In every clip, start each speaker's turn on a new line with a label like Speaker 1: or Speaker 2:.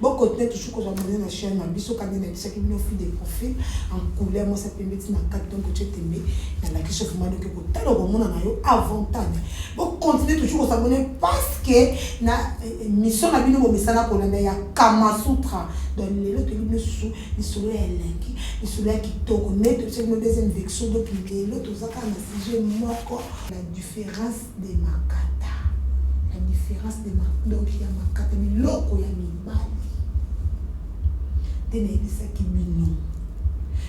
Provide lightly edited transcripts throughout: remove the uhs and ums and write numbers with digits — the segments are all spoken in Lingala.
Speaker 1: Bon, continuez toujours qu'on a la chaîne, on a biso cabinet, c'est qui nous fait des profils en couleur, moi ça permet de mettre donc tu t'aimes, dans la question vraiment donc que tel au monde en a eu avantage. Bon, continuez toujours qu'on s'abonner parce que na mission na bino bomesana ko na ya Kama Sutra dans les autres livres sous les soleils les soleils qui tournent net c'est une deuxième version donc les autres ça quand na sujet moko la différence des makata. La différence des makata donc il y a makata miloko ya mibali. Ça qui mignon.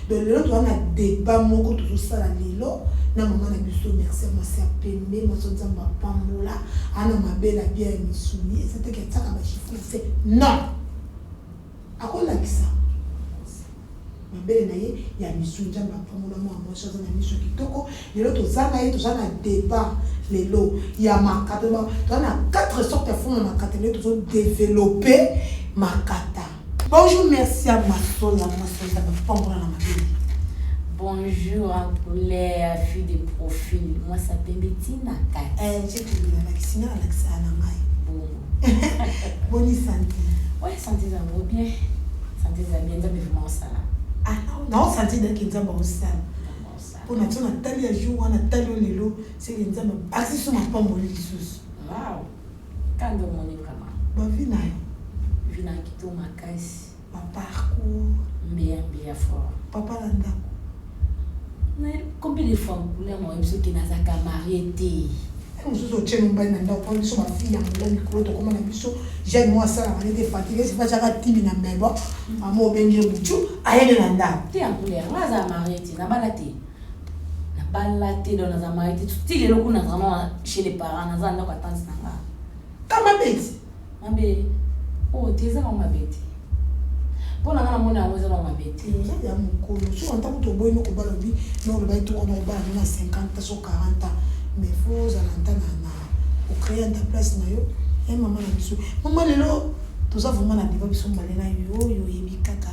Speaker 1: Donc l'autre on a débat moko tout ça la lelo na maman na biso merci moi c'est pembe moi sonza ma pambola ana mabela bien misuni c'était que ça ka chiffre c'est non akola kisa mabela na ye ya misuni jamba pambola moi chose na miso kitoko lelo to zana ye to zana débat lelo ya makata to na 4 sortes de fonds na makata lelo to développer makata. Bonjour, merci à ma soeur,
Speaker 2: bonjour à les filles de profil. Moi, ça s'appelle Bettina.
Speaker 1: J'ai trouvé la signal à la
Speaker 2: bon.
Speaker 1: Bonne santé.
Speaker 2: Oui, santé, ça va bien. Santé, ça va bien. Ça me fait ça.
Speaker 1: Ah non, santé, ça va bien. Pour notre Nathalie, à jour, Nathalie, Lelo, c'est une dame. Ah, c'est sur ma pomme, mon lit.
Speaker 2: Waouh. Quand on est vraiment.
Speaker 1: Bon, vina.
Speaker 2: Vina qui tombe ma caisse.
Speaker 1: Ma parcours.
Speaker 2: Bien fort.
Speaker 1: Papa Landa.
Speaker 2: Mais combien de fois vous voulez moi monsieur qui n'a pas marié té.
Speaker 1: Nous sommes chez nous ben Landa pour nous ma fille en micro to comme la biso. J'aime moi ça on est fatigué c'est pas ça timi na mebo. Maman bengi buchu ayene Landa.
Speaker 2: Té en couleur. Moi ça marié té na balaté. Na balaté dans na marié té. Tout les locaux na vraiment chez les parents na zanda kwa tante na.
Speaker 1: Kama beti.
Speaker 2: Mambe. Oh, t'es ça ma bête. Pour la maman on a osé ma bête.
Speaker 1: Il y a mon colo. Si on t'a tout boy no ko balobi, non le bail tout on va na 50 sur 40 ans. Mais faut zalanta na pour créer ta place na yo. Et maman na biso. Maman lelo tout ça vraiment na débat biso malena yo yebi kaka.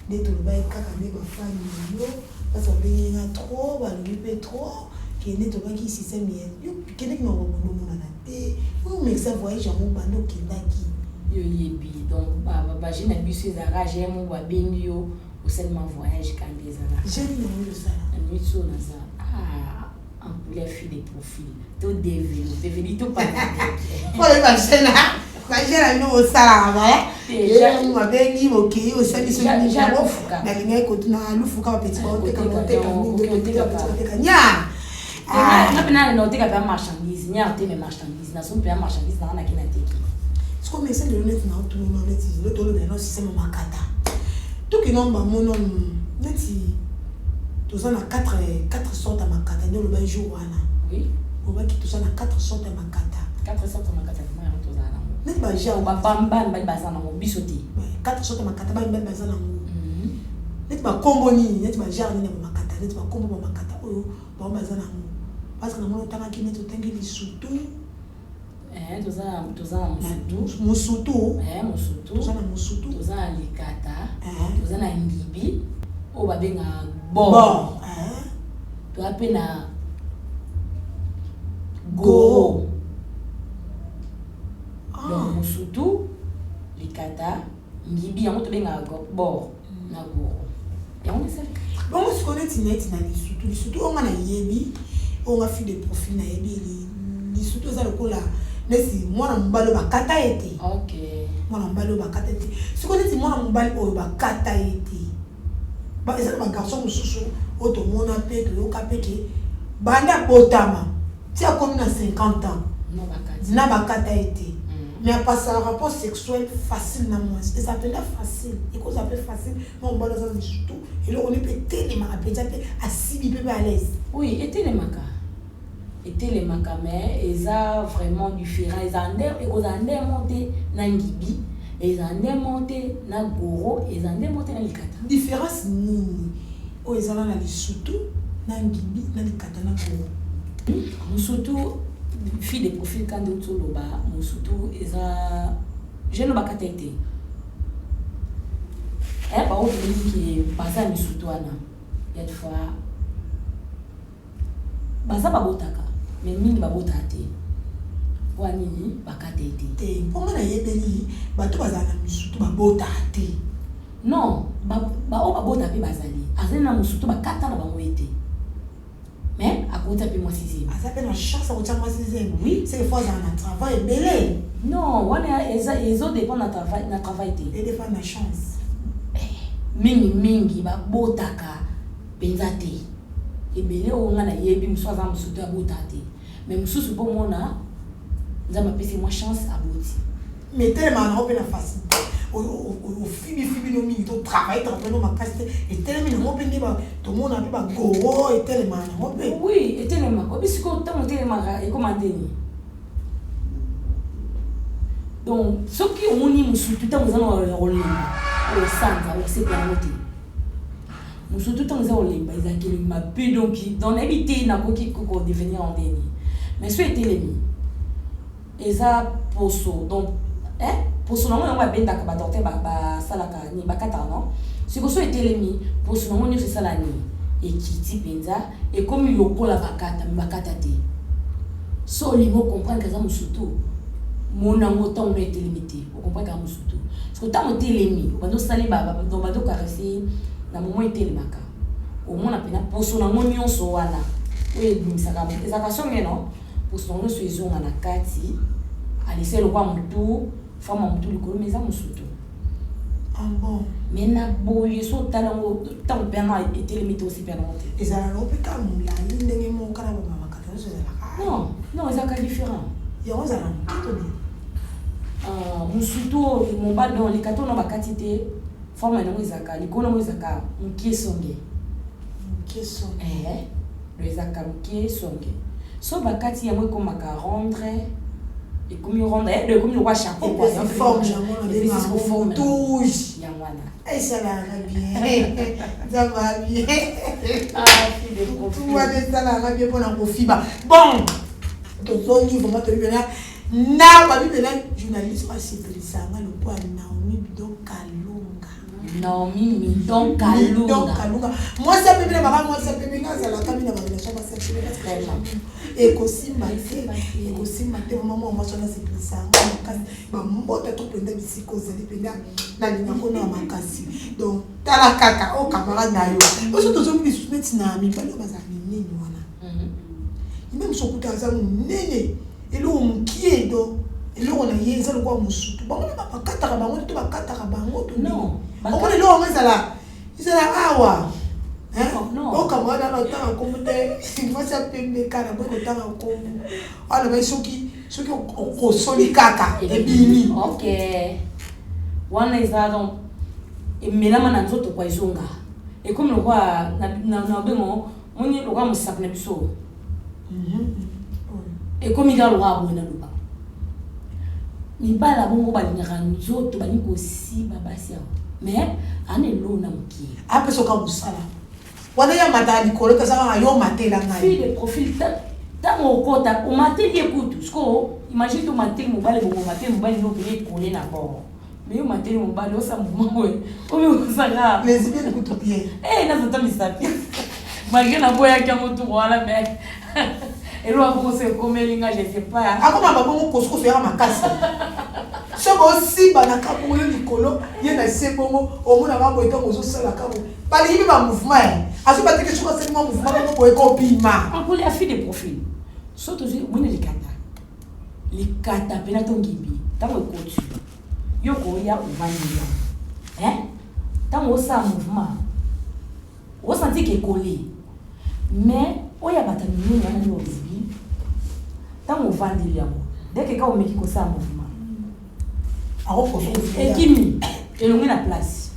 Speaker 1: Dès tout le bail kaka ne ba famille yo. Parce que ben na trop, ba le pe trop. Qui est to ba ki système yo. Kene no mo na te. Ou mais ça voyage en mon bando qui ndaki.
Speaker 2: Yo yebi donc j'ai na biso ezara j'aime ou ba bengi yo au seulement voyage quand des ezara
Speaker 1: j'aime le ça
Speaker 2: la nuit sur na ça en les filles de profil tout développer tout pas
Speaker 1: pour le marché là quand j'ai la no sala ba déjà moi bengi OK au service de jabo na linga ko tuna lufuka ba petit ba te ka nya
Speaker 2: na pena na te ka ba marchandise nya te me marchandise na so pe marchandise na kina te
Speaker 1: comme ça le net na tout le net le tolo de no système makata tout qui non ba mon net tout ça na 4 sortes de makata no le ba jour wana
Speaker 2: oui
Speaker 1: on va qui tout ça na 4 sortes de makata
Speaker 2: 4 sortes de makata moi to za na
Speaker 1: net ba ja
Speaker 2: ba pamban ba za na mo bisoti
Speaker 1: 4 sortes de makata ba za na mo net ba kombo ni net ba ja ni na makata net ba kombo ba makata oyo ba za na mo parce que na mo tanga ki net to tangi li surtout musutu
Speaker 2: toza likata toza na ngibi o babenga bo toza pe na goro donc musutu likata ngibi yango tobenga bo na goro yango c'est
Speaker 1: bon on se connaît na lisutu on na yebi on a fait des profils na yebi lisutu za lokola nesi mwana mbalo bakata ete
Speaker 2: OK
Speaker 1: mwana mbalo bakata ete siko neti mwana mbalo oyo bakata ete ba eza ba garçon mususu oto mona pe to yoka peke banda botama ti a comme na 50 ans
Speaker 2: na
Speaker 1: bakata ete mais à passer un rapport sexuel facile na moi et ça peut être facile et quand ça peut facile mon mbalo ça surtout et là on est pété les marapédia à sibi peu à l'aise
Speaker 2: oui était les maka était les makamé et ça vraiment différent ils et aux andé monté na ngibi et ils andé monté na goro et ils andé monté na likata
Speaker 1: différence nini o ezala na lisutu na ngibi na likata na goro
Speaker 2: surtout fille de profil quand de tout loba surtout eza jeune bakata été ba o qui passa mi surtout ana il y a des fois baza babotaka mais mingi babota te Pour nini bakata été.
Speaker 1: Pour moi na yebeli bato bazana misutu babota te.
Speaker 2: Non, o babota pe bazali. Azena musutu bakata na bango été. Mais à côté de moi 6e.
Speaker 1: Ah ça fait la chance à côté moi 6e.
Speaker 2: Oui,
Speaker 1: c'est fois dans un travail belé.
Speaker 2: Non, on a ils ont dépend na travail té.
Speaker 1: Et des fois na chance.
Speaker 2: Mingi ba botaka penzate. Et belé o nga na yebi musoza musutu abotate. Mais mususu pour mona nzama pesi moi chance aboti.
Speaker 1: Mais tellement on peut la facilité. Au fibi no mingi to travail no makasite et tellement on peut ni ba tout monde a pas goro et tellement on peut.
Speaker 2: Oui, et tellement. Obisiko tant tellement et commander ni. Donc ce qui on ni musutu tant nous allons rôle au centre au c'est pas noté. Musutu tant nous allons les ba qui ma peu donc dans éviter na ko qui ko devenir en dernier. Mais ce était les et ça poso donc pour son nom on va bien d'accord docteur ba salaka ni bakata non ce que so etelemi pour son nom c'est ça la ni et kiti penza et comme il lokola bakata te so limo comprendre que ça musutu mona ngota on est limité on comprend que musutu parce que tant etelemi bando sali ba donc bando caresser na moment etelemaka au moins na pena pour son nom nyonso wana oui bimisaka ezaka songe non pour son nom so na kati alise lo kwa mtu fama mtu likolo meza musutu.
Speaker 1: Ah bon.
Speaker 2: Mais na boye so talango tant pena était limité aussi pena monté.
Speaker 1: Et ça n'a pas comme la ligne de mon canal ma makata so la.
Speaker 2: Non, ça ka différent.
Speaker 1: Ya on zana mtu
Speaker 2: musutu mon ba dans les kato na bakati te forme na mwezaka likolo mwezaka mkie songe.
Speaker 1: Mkie songe.
Speaker 2: Le zaka mkie songe. So bakati ya mwe ko maka rendre et comme il rend de comme le roi chapeau
Speaker 1: quoi il forme la forme touche
Speaker 2: yangwana
Speaker 1: et ça va bien ça va bien
Speaker 2: fille de profil
Speaker 1: tout va ça va bien pour la profiba bon ton livre va te bien na ba bi bela journaliste pas c'est ça le quoi Naomi Bidon Kalunga moi ça peut bien maman moi ça peut bien ça la camina ba relation ba ça et kosimba maman moi ça c'est ça ba mbota to penda bisiko zali penda na linga kona makasi donc tala kaka o camarade na yo o so to zo mi soumettre na mi ba lo ba za nini wana même so kuta za nene elo mkie do elo na yeza lo kwa musutu ba ngona ba kataka ba ngona to ba kataka ba ngoto
Speaker 2: non
Speaker 1: on va le voir ça awa
Speaker 2: non
Speaker 1: o camarade na tanga komute moi ça peut me kana bo tanga komu ala ba soki ko soli kaka e bimi
Speaker 2: OK wana isa donc et melama na nzoto kwa izonga et comme le roi na bengo moni le roi musakna biso et comme il a le roi bona luba mibala bongo balingaka nzoto bani kosi babasi yao mais ane lo na mki
Speaker 1: après so ka busala wana ya matali koleka ça yo matela ngai
Speaker 2: fille de profil ta mo kota o mateli écoute sko imagine to mateli mobile bongo mateli mobile no pe coller na bord mais yo mateli mobile o sa mouvement we o me osanga
Speaker 1: les bien écoute bien
Speaker 2: na zota misapi malgré na boya ki amoto wala mais et lo ako se komelinga je sais pas
Speaker 1: akoma babongo kosko faire makasi soko si banaka boyo likolo ye na se bongo omona ba boyo to mozo sala ka bo bali yibi ba mouvement aso bateke soko se mouvement ko ko pima
Speaker 2: on peut la fille de profil surtout mona likata pena to ngibi tango kotu yo ko ya umanya tango sa mouvement o senti que collé mais oya batamini na no bibi tango vandi yango dès que ka o meki ko sa mouvement et kimi elongi na place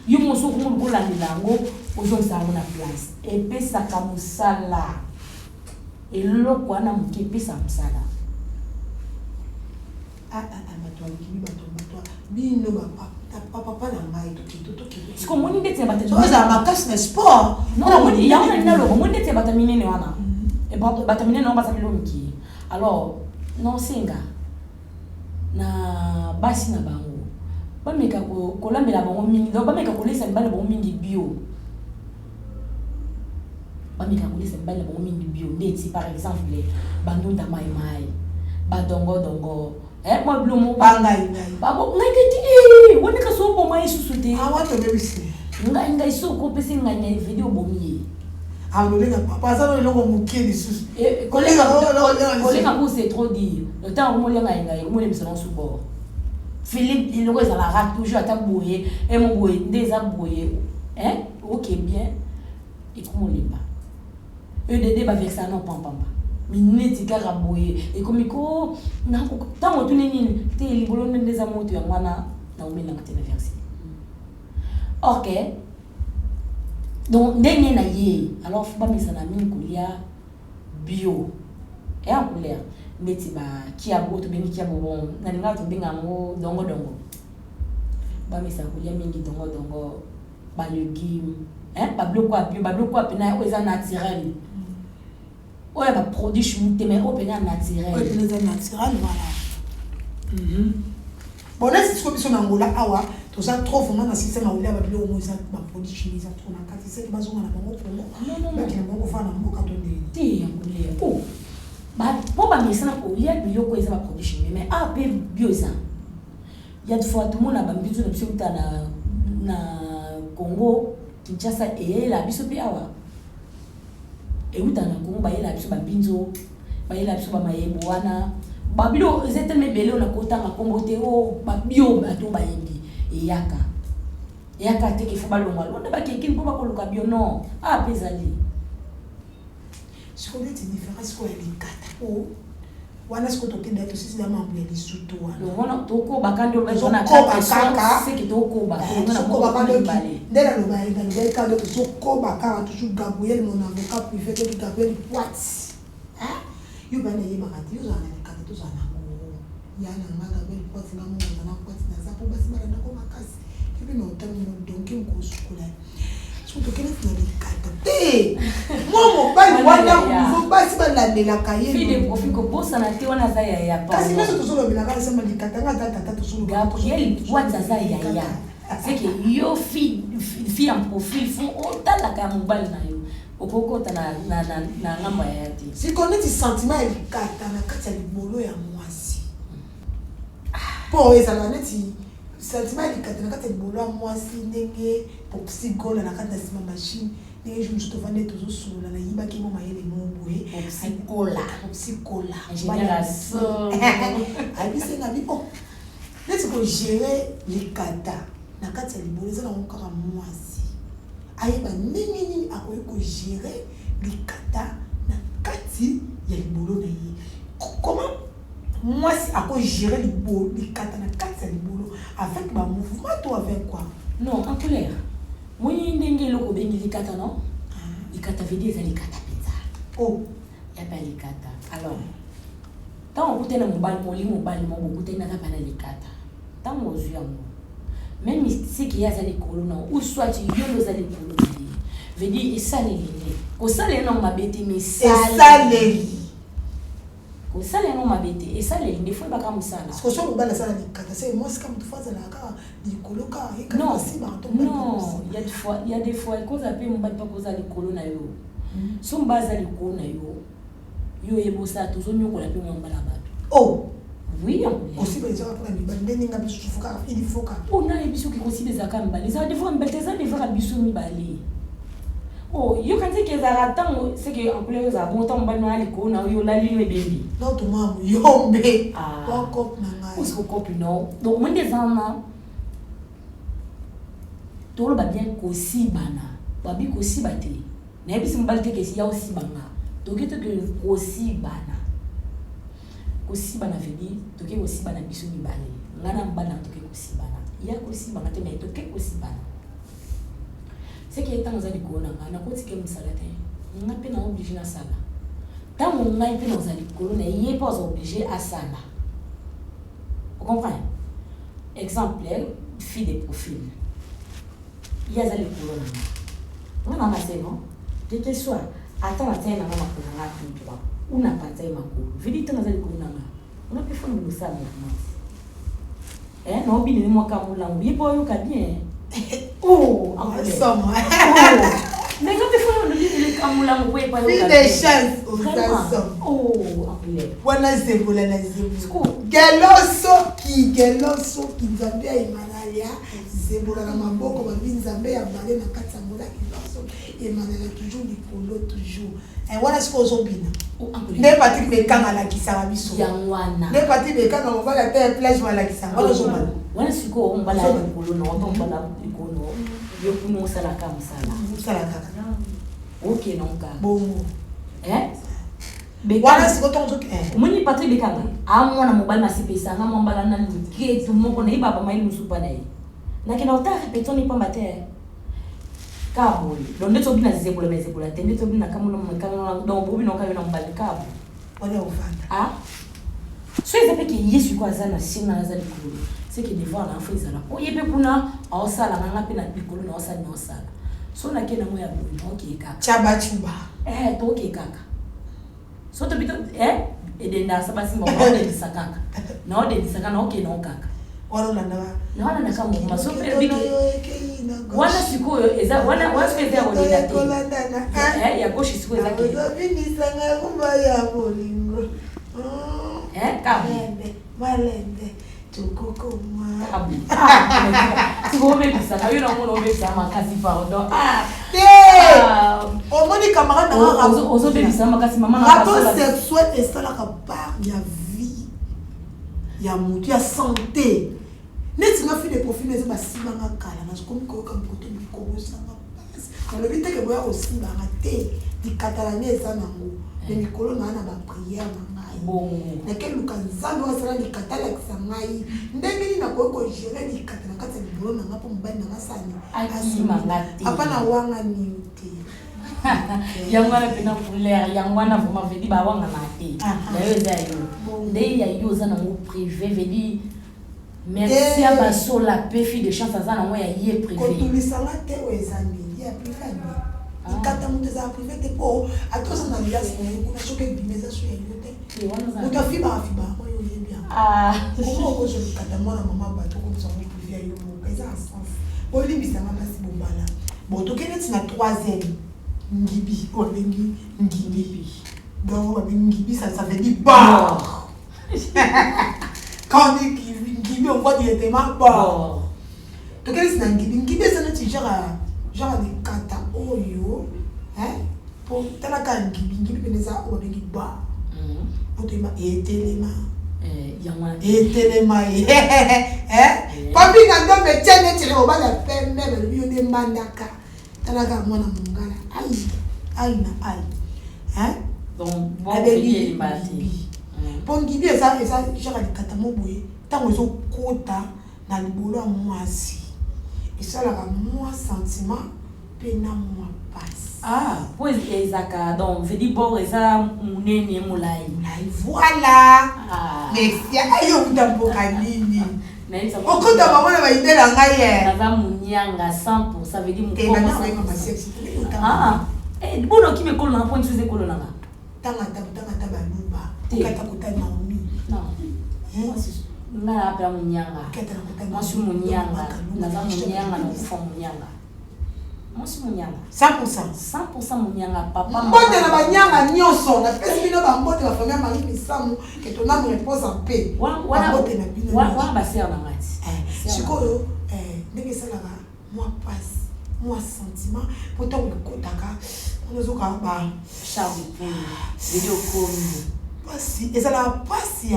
Speaker 2: yo moso ko mo la lango ozo sa na place et pesa ka musala eloko ana muke pesa musala
Speaker 1: matwa kimi matwa bino papa na ngai to
Speaker 2: parce que moni ndete bata
Speaker 1: so za makasi na sport
Speaker 2: non moni ya na lo moni ndete bata minene wana et bata minene no bata milomiki alors non singa na basi na bango bameka ko lambela bango mingi donc bameka ko lesa mbala bango mingi bio bameka ko lesa mbala bango mingi bio ndeti par exemple bandunda mai dongo moi blomo
Speaker 1: bangai
Speaker 2: babo ngaketi woni ka so boma isusute
Speaker 1: to baby si
Speaker 2: nga iso ko pesi nga video bomi
Speaker 1: lolinga papa ça no longo mukeli sus
Speaker 2: kolega ko c'est trop dire le temps mo lenga nga mo le misano subo Philippe il le la rate toujours ata boye et mon boye ndeza boye OK bien et comment les pas EDD ba avec ça non pam minute kaka boye et comme ko na ko tango to nini te libolo ndeza moto ya mwana na umela ngate na verser OK donc ndenge na ye alors faut pas misa na mini kulia bio et en couleur ndeti ba kia boto bengi kia bon na linga to benga ngo dongo ba misa kulia mingi dongo ba légumes ba bloco bio ba bloco pena o eza naturel ouais ba produit chimique mais o pena naturel
Speaker 1: naturel voilà bon là c'est ce que biso na ngola awa to ça trop vraiment na système na olia ba bilo mo ça ba produit chimique ça trop na kati c'est ba zonga na bango promo non ki na bango fa na mboka to ndeni
Speaker 2: ti ngule oh ba po ba misa ko ya bilo ko eza ba produit chimique mais pe bio ça il y a des fois tout le monde a ba biso na biso na Congo Kinshasa et la biso pe awa et où dans le Congo ba la biso ba binzo ba la biso ba mayebo wana ba bilo ezete me belé on a kota na Congo te o ba bio ba to ba yembi e yaka te ke fa ba longa londa ba kekin po ba ko luka bio non pezali
Speaker 1: ce qu'on est différence quoi les kata o wana ce que to te dato sisi da mambo ya lisuto wana
Speaker 2: wana to ko bakando ba zona
Speaker 1: kaka
Speaker 2: c'est que to ko ba
Speaker 1: ko bakando ndela lo ba ida ndela kando to ko bakara toujours Gabriel mon avocat privé que Gabriel Poit yo bana ye makati yo zana kaka to zana yana Gabriel Poit na mo na Poit na za po basi mara ndako makasi kipi no tamu no donki ko sukula surtout que les kata moi bali wana faut pas si bala de la cahier
Speaker 2: fille de profil ko bossa na te wana za ya pa
Speaker 1: kasi meso to solo bila kala sema likata ngata tata to solo
Speaker 2: Gabriel what's za ya c'est que yo fille en profil faut autant la ka mobile na yo okoko ta na ngamba ya ti
Speaker 1: si connaît sentiment ya likata na kati ya libolo ya mwasi po ezala neti sentiment likata na kati ya libolo ya mwasi ndenge popsicle na kati ya sima machine ndenge je me suis trouvé toujours solo na yiba ki mo mayele no boye popsicle
Speaker 2: génération
Speaker 1: abi c'est na bi bon neti ko gérer likata na kati ya libolo ezala nkaka mwasi ayeba nini akoyi ko gérer likata na kati ya libolo na ye comment mwasi akoyi gérer libolo likata na kati ya libolo avec ba mouvement to avec quoi
Speaker 2: non en colère moi ndenge loko bengi likata non likata veut dire likata pizza ya ba likata alors tant on kutena mobali mo kutena na bana likata tant mo zuya mo même si qu'il y a les colons ou soit tu yolos les colons veut dire et ça les ko ça les non mabete mais ça les ko ça les non mabete et ça les des fois ba comme ça là
Speaker 1: ko so bala ça les kata c'est moi c'est comme tu fais la ka di koloka et
Speaker 2: non il y a des fois cause appelle mon pas cause les colons na yo son base les colons na yo e bossa to so nyoko la pe mo mbala bato oui
Speaker 1: aussi les gens après les bandeni nga biso fuka il faut ka
Speaker 2: on a biso qui aussi des akam bali ça des fois mbete ça des fois biso mi bali yo quand c'est que ça attend c'est que en plus ça bon temps bali na liko na yo la ligne baby
Speaker 1: non to mamu yombe pas cop na ngai
Speaker 2: parce que cop non donc mon des ans to lo ba bien ko si bana ba bi ko si bate na biso mbalite ke si ya aussi bana to que ko si bana aussi bana vedi toke aussi bana biso mibale ngana mbana toke aussi bana ya aussi bana te mais toke aussi bana c'est que tant za likona ngana ko tike msala te ngape na obligé na sala tant on ngai pe na za likona yé pas obligé à sala vous comprenez exemple fille de profil ya za likona ngana maseno de que soit attends atteindre na mama kuna ngati droit una panza makulu vidi tena zali kunanga unapefanya msamo no bini ni mwaka mulangu yipo yo ka bien
Speaker 1: ensemble
Speaker 2: mais quand tu fais le kamula ngwe pa yo.
Speaker 1: Fille de chance aux garçons.
Speaker 2: Oh, appelé.
Speaker 1: Wana zebola na zebola. Geloso ki nzambe imanalia zebola na maboko ba nzambe ya bale na kati ya mola geloso imanalia toujours likolo toujours. Et wana siko zobina. Ne pati bekanga la kisala biso.
Speaker 2: Yangwana.
Speaker 1: Ne pati bekanga mobala ta plage mala kisala. Wana zobana.
Speaker 2: Wana siko mbala likolo na oto mbala likolo. Yo kuno sala kama sala.
Speaker 1: Sala kaka.
Speaker 2: OK nonka.
Speaker 1: Bongo.
Speaker 2: Wana
Speaker 1: siko tonzo
Speaker 2: muni Patrick Bekanga amona mobali na sipesa nga mbala na liketu moko na ibaba mai musupa na ye. Na kina ota repetoni pamba te. Kabo. Donc ndeto bina zebola mezebola te ndeto bina kamuna mkamuna donc bobi no kayo na mbali kabo.
Speaker 1: Wana ovanda.
Speaker 2: Ah. So ezape ke yesu kwa zana sina na zali kulu. C'est que devant la frise là. O yebe kuna awsala nga pe na pikolo na awsala na awsala. So na kena moya bobi OK kaka.
Speaker 1: Chaba chuba.
Speaker 2: To OK kaka. So to bito edenda sabasi mo ode disakaka. Na ode disakaka na OK na okaka.
Speaker 1: Wana na
Speaker 2: na kama maso pe biki. Wana siku eza wana speze ya ode date. Ya gauche siku eza ke.
Speaker 1: Bini sanga kumba ya bolingo.
Speaker 2: Kabu.
Speaker 1: Malende. Tukokoma.
Speaker 2: Kabu. Siku obebisa na yo na mona obebisa makasi pardon.
Speaker 1: Omoni camarade na
Speaker 2: ozo bebisa makasi mama na
Speaker 1: rapport sexuel et ça la part ya vie ya mutu ya santé neti nga fi de profil nezi basimba nga kala na komi ko ka mpoto biko sanga passe na le bité que boya osimba nga te dikatala ne eza nango le mikolo na ba prière na ngai
Speaker 2: bon
Speaker 1: na ke luka nzambe wa sala dikatala kisangai ndenge ni na ko gérer dikatala kati ya bolo na nga po mbani na nga sani
Speaker 2: asima ngati
Speaker 1: apana wanga ni te
Speaker 2: yangwana pena couleur yangwana vraiment vedi ba wanga na te d'ailleurs ça yo ndei ya yo za na mo privé vedi merci à baso la pefi de chance za na mo ya ye privé
Speaker 1: ko tulisanga te wezami ya privé ikata mutu za privé te po atoza na lias ko na choke bimeza so yo te mutu fiba mo yo ye bien ko je ikata mona mama ba to ko so mo privé yo mo kaza sens ko limbisanga basi bombala bon to keneti na 3e Ngibi, olengi Ngibi. Donc Ngibi ça veut dire bord. Quand on dit Ngibi on voit directement bord. Donc qu'est-ce que Ngibi ça ne genre des kata oyo, pour talaka Ngibi peneza olengi bord. Pour te ma etelema. Etelema papi ngando me tienne tire oba la pembe le bio de mandaka. Talaga mwana mungala ai
Speaker 2: donc bon il
Speaker 1: bati bon gibi eza jaka likata moboye tango ezo kota na libolo ya mwasi esalaka mwa sentiment pe na mwa pasi
Speaker 2: pues ezaka donc veut dire bon eza munene mulai
Speaker 1: voilà merci ayo utamboka nini okota bango na baidela ngai ye
Speaker 2: naza munyanga 100% ça veut dire
Speaker 1: bono
Speaker 2: qui me colle na point sur ekolo nanga
Speaker 1: tanga baluba okata kota Naomi
Speaker 2: non na apela munyanga moi suis munyanga naza munyanga na kufa munyanga moi suis munyanga 100% munyanga papa
Speaker 1: mbote na banyanga nyonso na pesi bino bambote ba famille mari misamu que ton âme repose en paix
Speaker 2: mbote na bino wana ba sœur na ngati
Speaker 1: sikoyo ndenge salaka moi passe moi sentiment pourtant le kotaka on zo ka ba
Speaker 2: charme pour video komi
Speaker 1: pasi ezala pasi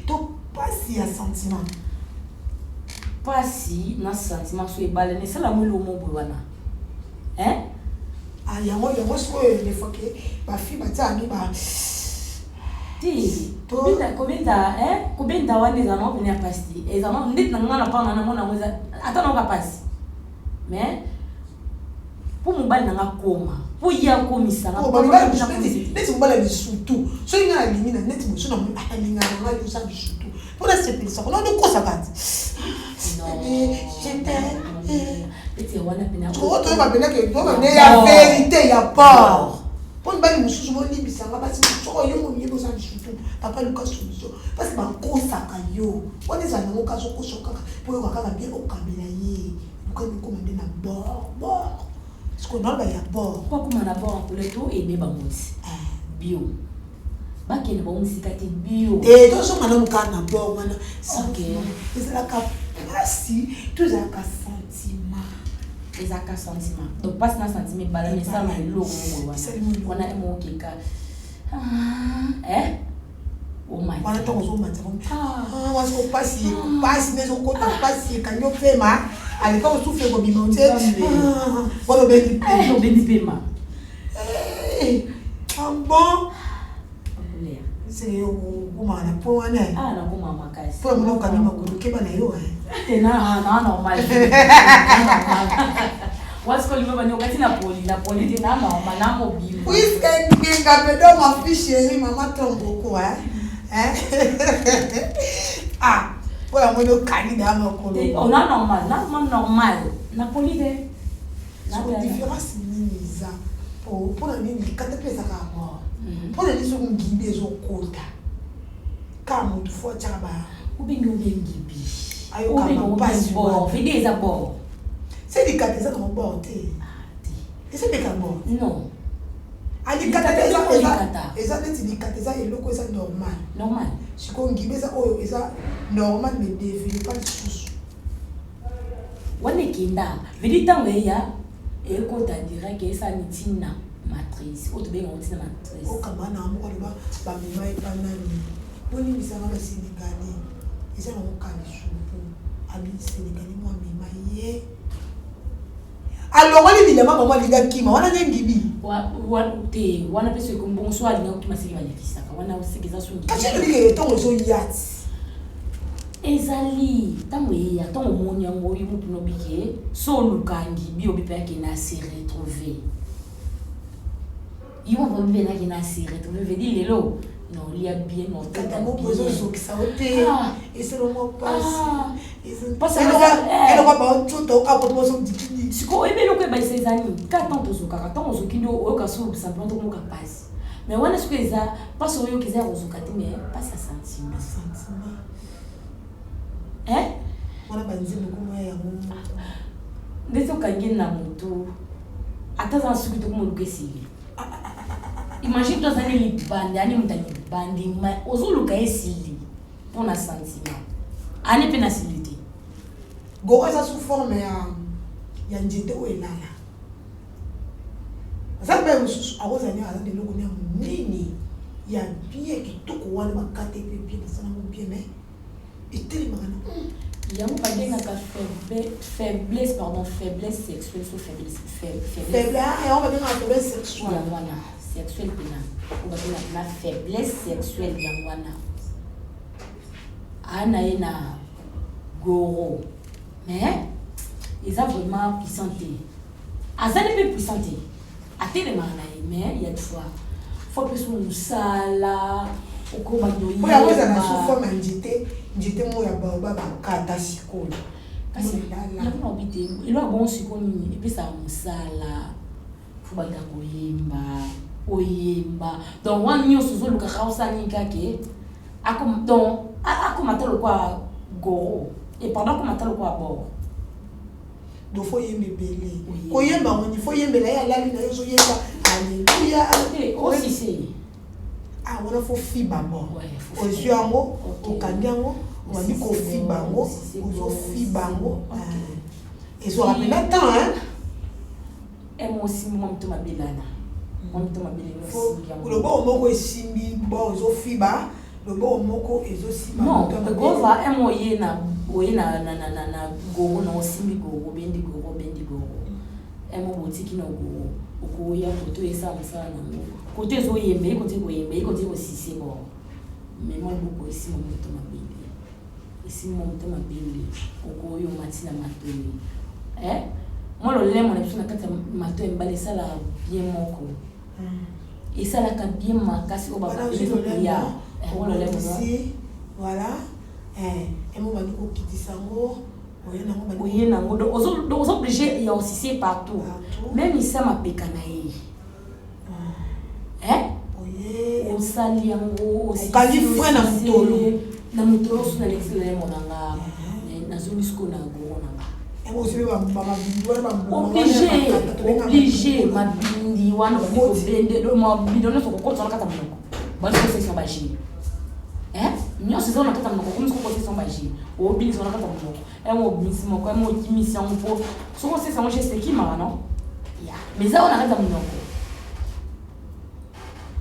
Speaker 1: to pasi ya sentiment
Speaker 2: pasi na sentiment so ebale ne sala mo lo mo bolwana
Speaker 1: yango sikoyo le fois que ba fille ba tani ba
Speaker 2: ti combien wana eza na openia pasi eza na ndit na ngana pa na mona mweza ata na ka pasi mais pour mobali na ngakoma pour ya komisa na
Speaker 1: pour mobali neti mobali ni surtout so inga na limina neti mosu na linga na ngai usa du surtout pour la sepelisa ko ndo kosa kati
Speaker 2: eti wana pena
Speaker 1: ko to ba pena ke to ba ne ya vérité ya port pour mobali mosusu mo libisa nga basi so yo mo yebo sa du surtout papa luka solution parce que ba kosa ka yo on est zango ka so ko soka pour yo ka bien o kabela ye ko ni komande na bord ce qu'on a ya bord
Speaker 2: pas comme on a bord en couleur tout et bien bio baki ne bon musique ati bio
Speaker 1: et donc on a un bord mana
Speaker 2: ok
Speaker 1: c'est la capacité tout ça ka sentiment
Speaker 2: les aka sentiment donc passe na sentiment balance ça na logo on a mo kika oh my
Speaker 1: on a ton zo mata on va se passer mais on compte passer quand on fait ma allez quand on souffle comme il monte voilà
Speaker 2: ben paiement
Speaker 1: bon c'est comment na po wana
Speaker 2: na kuma makasi
Speaker 1: po mo ka nima ko ke bana yo
Speaker 2: na normal what's called me wakati na poli tena normal na mobile
Speaker 1: puisque nginga pedo ma fiche mama tombo ko pour mo no kani da ma ko
Speaker 2: on a normal na poli de
Speaker 1: na différence ni za pour na ni kata pesa ka ko pour les gens qui des au compte comme tu faut tchaba
Speaker 2: ou bien ngibi
Speaker 1: ayo kama passe
Speaker 2: bon fait des abords
Speaker 1: c'est des cas ça comme bon et c'est des cas bon
Speaker 2: non
Speaker 1: ali kata ça net des cas ça et loko ça normal si ko ngibi ça oyo ça normal mais défini pas sous
Speaker 2: wane kinda vidita weya e ko ta direct que ça nitina matrice autre bien on dit matrice
Speaker 1: o kama na mo ko ba mi mai panani boni misanga ba Sénégalais isa mo kali supu abi Sénégalais mo mi mai alors on dit maman maman liga kima wana ngibi
Speaker 2: wana pese ko bonso ali na ukima siki balifisa wana usikiza sungi
Speaker 1: kache ndike tongo so yat
Speaker 2: ezali tango ya tango monya ngori mutu no bike so lukangi bio bipe yake na se retrouver ils vont venir là qui n'a si retrouvé veut dire lelo non il y a bien non
Speaker 1: tata mo besoin so qui ça oté et c'est le mot passe
Speaker 2: parce que
Speaker 1: elle va pas tout to ka po so dikini
Speaker 2: siko ebe lokwe ba ses amis ka tanto so ka tanto so kindo o ka so simplement mo ka passe mais wana ce que ça parce que yo ki za rozuka ti mais pas ça sentiment
Speaker 1: wana banzimbo ko ya mo
Speaker 2: ndeso kangena moto ataza suki to ko mo lukesili imagine toi ça les bandi ani mutani bandi mais ozuluka esili pour na sentiment ani pe na silité
Speaker 1: go ça sous forme ya njete o elala ça même sous arozani ala de loko na nini ya bien ki to ko wana makate pe bien ça na mo bien mais eteli magana
Speaker 2: il y a un paquet de faiblesse sexuelle sous faiblesse
Speaker 1: et on va dire faiblesse sexuelle
Speaker 2: sexuelle pénale on va dire la faiblesse sexuelle yangwana ana ena goro mais ils ont vraiment puissanté azali peu puissanté atele mana mais il y a des fois faut que son sala oko bandoyi
Speaker 1: pour la cause na sous forme njete mo ya baba bakata sikolo
Speaker 2: kasi la ko obite ilo bon sikoni et puis ça musala faut banga oyemba donc wani nyoso zo luka khausa ni kake akom donc akomatalo kwa goro et pendant komatalo kwa bord
Speaker 1: do faut yembe belé koyemba on faut yembe la ya lali na yo yemba alléluia
Speaker 2: aussi c'est
Speaker 1: on a faut fiba bon au juango au kangango on dit ko fibango au fibango et so rappelle temps hein
Speaker 2: et moi aussi moi to mabelana
Speaker 1: le bon moko esimbi bon zo fiba le bon moko ezo simba
Speaker 2: non le gros va un moyen na goro na osimbi goro bendi goro un mo botiki na goro oko ya photo esa msala na ngo côté zo yembe côté aussi bon mais moi beaucoup ici mon to mabele ici mon to mabele oko yo matina matoni moi le lait mon episode na kata mato embale ça la bien moko et ça la ka bien makasi o baba ya on le lait
Speaker 1: ici voilà et moi bandi ko kitisango
Speaker 2: oye nango donc aux obligé ya aussi partout même ça ma pekana ye
Speaker 1: oye
Speaker 2: osali yango aussi
Speaker 1: kali fwe
Speaker 2: na mutolo suna l'excellent monanga na zone sko na goro nanga
Speaker 1: Obligé,
Speaker 2: ma bindi, wana ko bende do ma bidon so ko tsona kata monoko. Ba ko se samba ji. Nyo se zona kata monoko, comme ko se samba ji. O bindi zona kata monoko. Mo bindi moko, mo mission po. So ko se samba geste ki mara non? Ya. Mais ça on arrête kata monoko.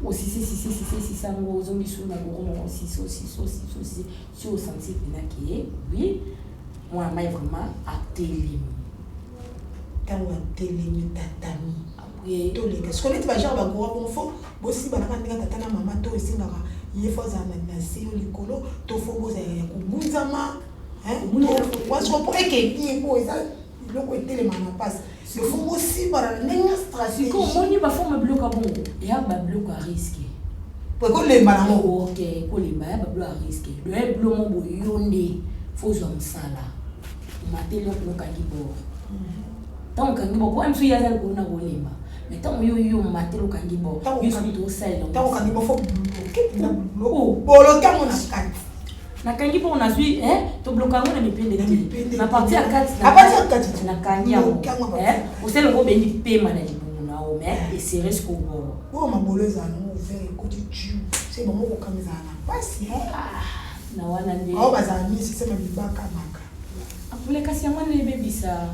Speaker 2: Aussi si sango zombi sou na goro aussi si au senti pena qui oui. Moi, je suis vraiment à télé.
Speaker 1: Quand on a télé, tatami. Oui. Parce que tu vas dire, bon, faut aussi, bah, quand tu as tata maman, toi aussi, il faut ça, c'est le colo, tu faut bosser, bouzama, parce qu'on pourrait qu'il y ait bon, ça, le côté les mamans passe. Il faut aussi, bah, la stratégie.
Speaker 2: Quand on y va, faut me bloquer bon, il y a un bloc à risque.
Speaker 1: Pour que les mamans,
Speaker 2: ok, pour les mamans, il y a un bloc à risque. Le bloc, mon boy, il faut ça là. Maté le kangi bo tant kangi bo ko am su ya zal ko na go lemba mais tant yo maté le kangi bo yo su to sel
Speaker 1: tant kangi bo fo bolo tant on a
Speaker 2: na kangi bo na sui to bloka ngona mipende na parti à 4 na kangi ya o sel go bendi pema na libu na o mais et c'est risque bo
Speaker 1: o ma boleza no vers côté tu c'est bon ko kameza na pasi
Speaker 2: na wana ndi
Speaker 1: o bazami c'est ma bibaka maka
Speaker 2: apule kasi yamwana lebebisa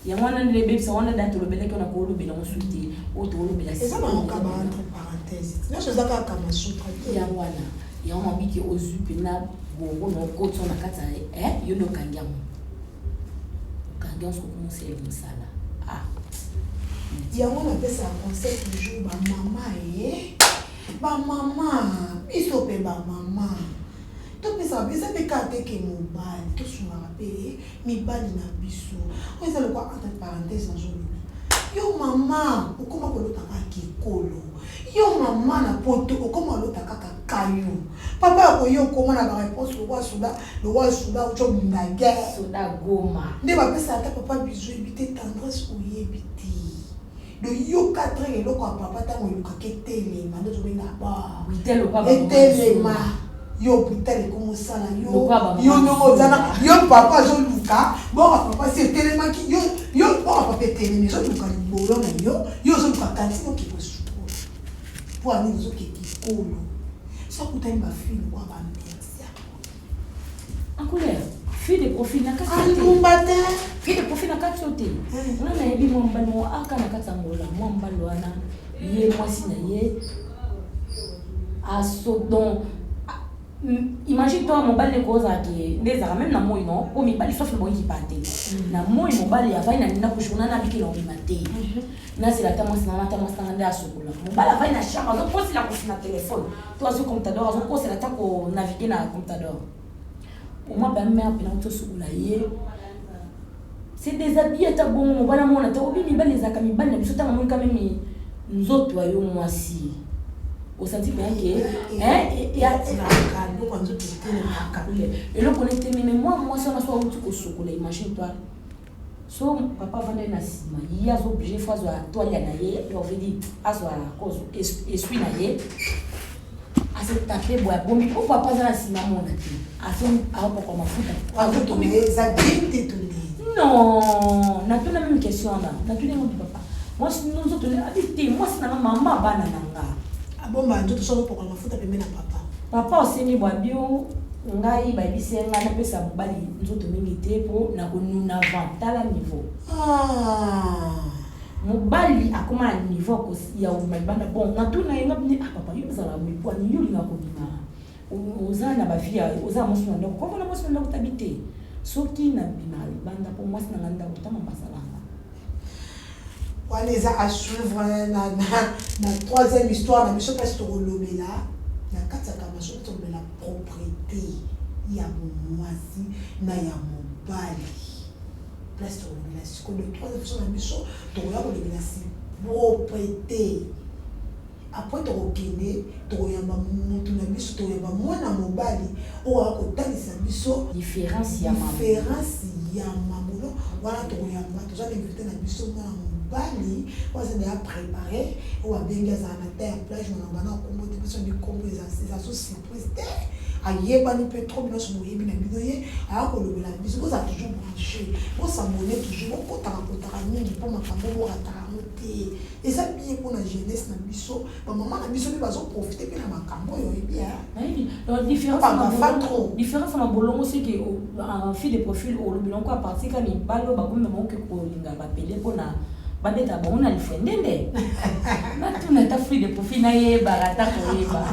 Speaker 2: yamwana lebebisa wana dato lobeleke na ko lobela mosuti o to lobela
Speaker 1: c'est ça mon kaba entre parenthèses non je zaka kama sutra
Speaker 2: ya wana ya mabiki ozupe na bongo no ko tsona kata yo no kangiamo kangiamo ko commencer le sala
Speaker 1: ya wana pesa conseil toujours ba mama biso pe ba mama topesa bisa pe kate ke mobali to sunga pe mibali na biso o eza le quoi entre parenthèses na joli yo mama okoma kolota ka kikolo yo mama na poto okoma kolota kaka kayo papa ko yo koma na ba réponse le roi souda o chomi na guerre
Speaker 2: souda goma
Speaker 1: nde ba pesa ta papa biso ebité tendresse o yebiti de yo 4 ans eloko ya papa tango eluka ke telema nde tobenga ba telema yo putain comme ça là yo no zana yo papa zo luka bon papa c'est tellement qui yo bon papa tellement zo luka libolo na yo zo luka kanti no ki posuko pour ami zo ki kolo ça putain ba fille quoi ba merci
Speaker 2: en colère fille de profil na kati fille de profil na kati ote on a yebi mo mbalo aka na kati ngola mo mbalo ana ye mwasi na ye asodon. Imagine toi mon bal les causes qui les ramène na moi non au mi bal sauf le bon qui partait na moi mon bal ya vai na nina ko journal na biki lo maté na c'est la tamo na nda sokola mon bal va na chambre donc poste la coffre na téléphone toi sur comptador donc poste la tako naviguer na comptador pour moi ben mère pena to sokola ye c'est des habits ta bon mon bal mon na to bi mi bal les akami bal na biso ta mon quand même nzoto ayo moi si au senti bien que il y a et le connecté mais moi ça m'a soit au chocolat imagine toi so papa vendait na sima il y a obligé fois à toile na ye on veut dire à soit cause essuie na ye à se taper bois bon mais pourquoi pas na sima mon ati à son à pourquoi ma futa
Speaker 1: à tout mais ça dit tout
Speaker 2: non na tout la même question là na tout les mon papa moi si nous autres habiter moi c'est na maman bana nanga
Speaker 1: bomba ndoto soko pour la mafuta pembe na
Speaker 2: papa oseni bwa bio ngai ba bisenga na pesa mobali nzoto mingi te po na konuna vantala niveau mobali akoma niveau ko ya umabanda bon na tuna yenga ni papa yo zala mwipo ni yuli na kobima ozana ba via ozana mosu na ndako ko na mosu na ndako tabite soki na bima banda po mosu na ndako tama masalanga.
Speaker 1: On les a à suivre la troisième histoire, mais je ne sais pas si tu as là. La la propriété. Il y a mon moisi, il y a mon bali. Place de la seconde, le troisième histoire, la mission, tu as la propriété. Après, tu as regardé, tu as la mission, tu as moi dans mon bali. On a la mission.
Speaker 2: Différence, il y a
Speaker 1: ma boulot. Voilà, tu as invité la mission. Bali, on s'est déjà préparé, on va bien gagner à la terre, plage, on va combo, des personnes du combo, des associés surprise. ayebani pe trop bien sur moyebi na bidoye a ko lobela biso ko za toujours branché ko s'abonner toujours ko kotaka mingi pour makambo bo ratara te et ça bien pour la jeunesse na biso ba maman na biso bi bazo profiter pe na makambo yo bien
Speaker 2: donc différence na bolongo c'est que en fil de profil au lobela ko a partir quand il balo ba ko même ko linga ba pele pona babeta bon na lifendende na tuna ta fil de profil na ye barata ko yeba.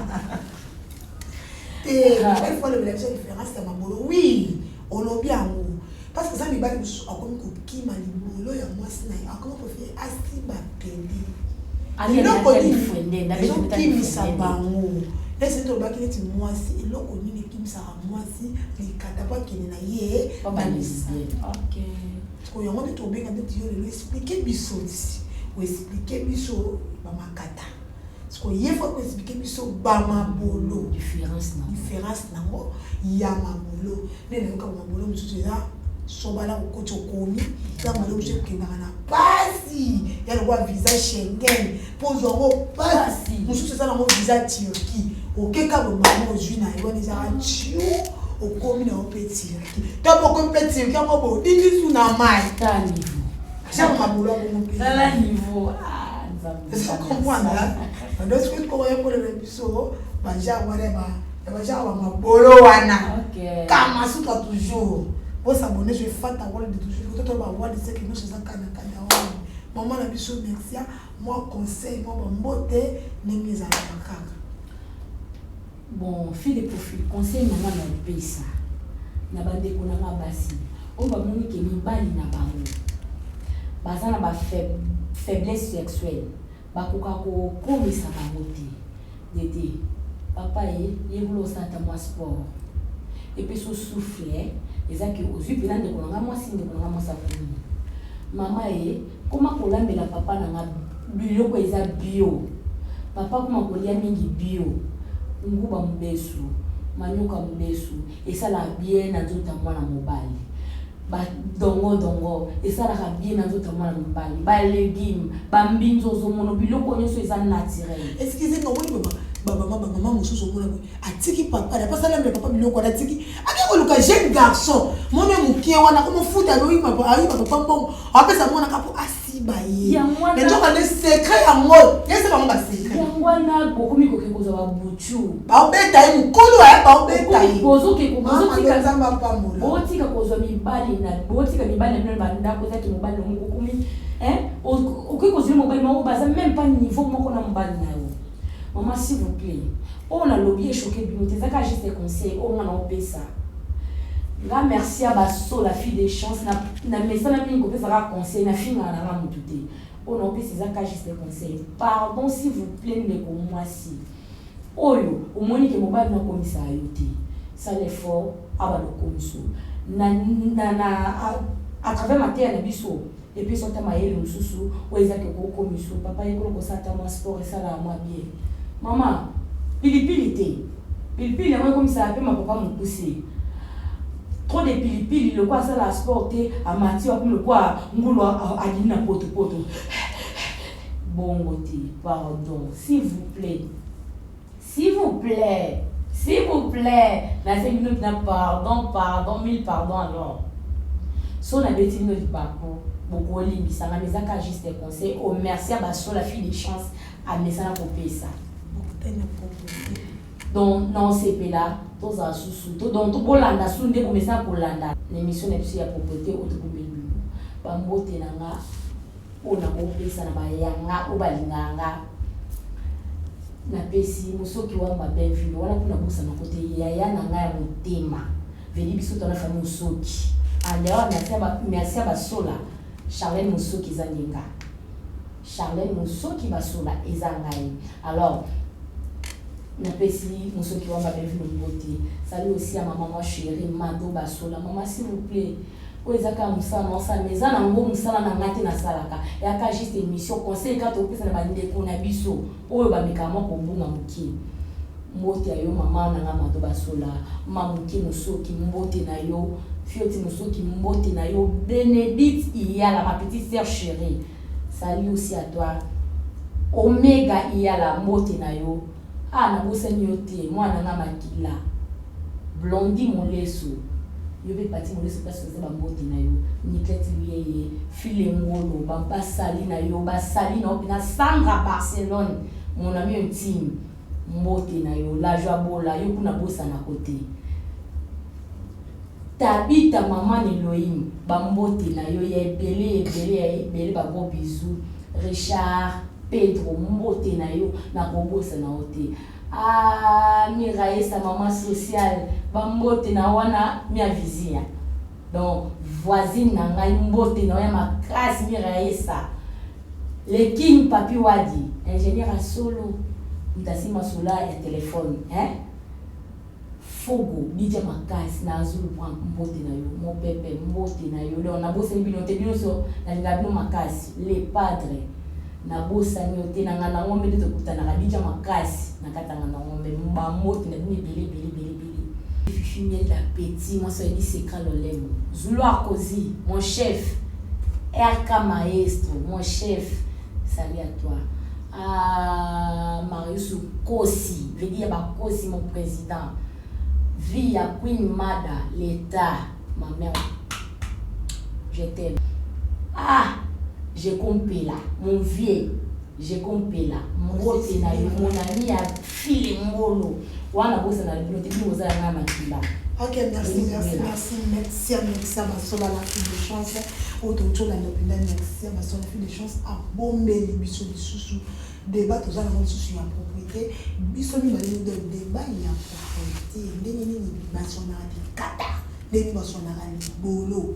Speaker 1: Et une fois le différence c'est ma bolo oui on lobby amour parce que ça mi bali a comme ko ki ma libolo ya moi sina a comment pour faire asiba peli
Speaker 2: ali na lifendende na
Speaker 1: beto ki mi sabango laisse to ba ki ti moi si eloko ni ne ki mi sa moi si likata pa ki na ye
Speaker 2: ba lisi OK
Speaker 1: ko yo mo to benga de yo le expliquer biso ou expliquer biso ba makata parce que il faut expliquer biso ba mabolo
Speaker 2: différence
Speaker 1: nango ya mabolo nene ko mabolo mususu ya sobala ko komi ya mabolo mususu kendaka na pasi ya le visa Schengen pour zoro pasi mususu ça na mo visa Turquie okeka bo mamo ozwi na yo neza chiu okomi na opeti tabo ko peti ka mo bo dindi su na mai
Speaker 2: tani
Speaker 1: ça mabolo ko mo
Speaker 2: ça la niveau
Speaker 1: ça comprendre donc ce que ko pour le biso ba ja whatever ba mabolo wana kama suka toujours vous s'abonner je fais ta wall de toujours tout ba wall c'est que nous c'est ça kana maman na biso merci moi conseil moi mbote nemi za kaka
Speaker 2: bon fil de profil conseil maman na pesa na bande ko na basi on ba moni ke mibali na bango bazana ba faiblesse sexuelle bakoka ko komisa bango te dede papa ye vouloir ça ta moi sport et puis so souffler eza que ozwi pela ndeko nanga mwasi ndeko nanga mwasi akoni mama comment kolambela papa nanga biloko eza bio papa comment kolia mingi bio nguba mbesu manyoka mbesu esala bien na nzota mwana mobali ba dongo esalaka bien na nzota mwana mobali ba légumes ba mbinzo zomono biloko nyonso eza naturel.
Speaker 1: Excusez-moi maman mususu mona atiki papa na pas la papa biloko na atiki akiko luka jeune garçon mona mukie wana comme futa lo ima papa bon apesa mona kapo asiba ye mais donc le secret ya mot yese ba ngba secret
Speaker 2: yangwana bokomi kokekoza ba buchu
Speaker 1: ba obeta ye mukulu ya ba obeta ye
Speaker 2: bozotika zamba pa mola botika kozwa mibali na banda ko zaki mobali no mukumi okekozwa mobali no baza même pas niveau moko na mobali na yo. Maman, s'il vous plaît, on a lobby choqué binoté, ça quand juste des conseils, on a opé ça. Là, merci à Basso, la fille des chances, na mais ça n'a mis une ça conseil, na fille na la mutute. On a opé ça quand juste des conseils. Pardon, s'il vous plaît, mais pour moi si. Oyo, au moins que mobile na commissaire yoté. Ça l'effort à ba le commisso. À travers ma terre na biso. Et puis, son tamaïe, le sous-sous, ou ils ont que commission, papa, il faut que ça t'a sport et ça là, moi bien. Maman, pilipili, il a comme ça, ma papa m'a poussé. Trop de pilipili, le quoi ça l'a sporté, à Mathieu, comme le quoi, on a dit na poto. Bon, pardon, s'il vous plaît. Dans 5 minutes, pardon, 1000 pardons alors. Si on a des signes de parcours, beaucoup de lignes, ça m'a mis à juste des conseils. Oh, merci à Basso, la fille des chances, à mettre ça pour payer ça. Donc, non, c'est là, tous à sous-sous. Donc, tout pour l'anda, sous-ndé pour mettre ça pour l'anda. L'émission n'est plus à proposer, autre pour mes bureaux. Bambo tenanga, on a compris ça, na bayanga, ou balinganga. Na pesi, musoki wamba benville, wala kuna busa na kote yaya na ngaya motema. Veli biso tona fa musoki. Alors, merci à Basola, Charlène Moussoki Zaninga. Charlène Moussoki Basola et Zangaï. Alors, na pesi Moussoki Wamba bienvenue au beauté. Salut aussi à ma maman chérie, Mado Basola. Maman, s'il vous plaît, Oezaka Moussa, Moussa, mais en gros, Moussa na ngate na salaka. Et à juste émission, conseil quand on peut ça na bande ko na biso. Oyo ba médicament pour bunga muki. Mbote ayo maman na Mado Basola. Mamuki Moussoki mbote na yo. Fioti Moussoki mbote na yo. Bénédicte Iyala, ma petite sœur chérie. Salut aussi à toi. Omega Iyala mbote na yo. Ah na bosani yo te, moi na makila. Blondie Moleso. Yo vais partir Moleso parce que c'est ma mbote na yo. Niklete liye file ngolo ba sali na yo ba sali na opina Sandra Barcelone. Mon ami intime mbote na yo la joie bola yo kuna bossa na côté. Tabita maman Elohim bambote na yo ya ebele ba gros bisous. Richard Pedro mbote na yo na kobosa na ote. Ah, Miraesa maman sociale bambote na wana mia vizia. Donc voisine na ngai mbote na ya makasi Miraesa. Le King Papi Wadi, ingénieur à solo, ndasima sola ya téléphone, hein? Fogo, DJ Makas na azulu mbote na yo, mon pepe mbote na yo. On a bossé binote binoso na ngabino Makas, les padres. Na bossa nyote na ngana ngombe de kutana na DJ Makas na katanga na ngombe mba mbote na bili. Fifi la petit, moi ça dit c'est quand l'olemo. Zulu Akozi, mon chef. RK Maestro, mon chef. Salut à toi. Ah, Marius Kosi, je veux dire Kosi, mon président. Via Queen Mada, l'État, ma mère. Je t'aime. Ah, j'ai compris là, mon vieux, j'ai compris là. Mon ami a filé mon wana bosa na bibliothèque nous allons na makila.
Speaker 1: Ok, merci à ma soeur la fille de chance. Autour la l'hôpital, merci à ma soeur la fille de chance à bomber les bisous de sous débat aux gens sur la propriété. Bisous mi mali de débat il y a propriété. Ndeni ni basonara di kata. Ndeni basonara di bolo.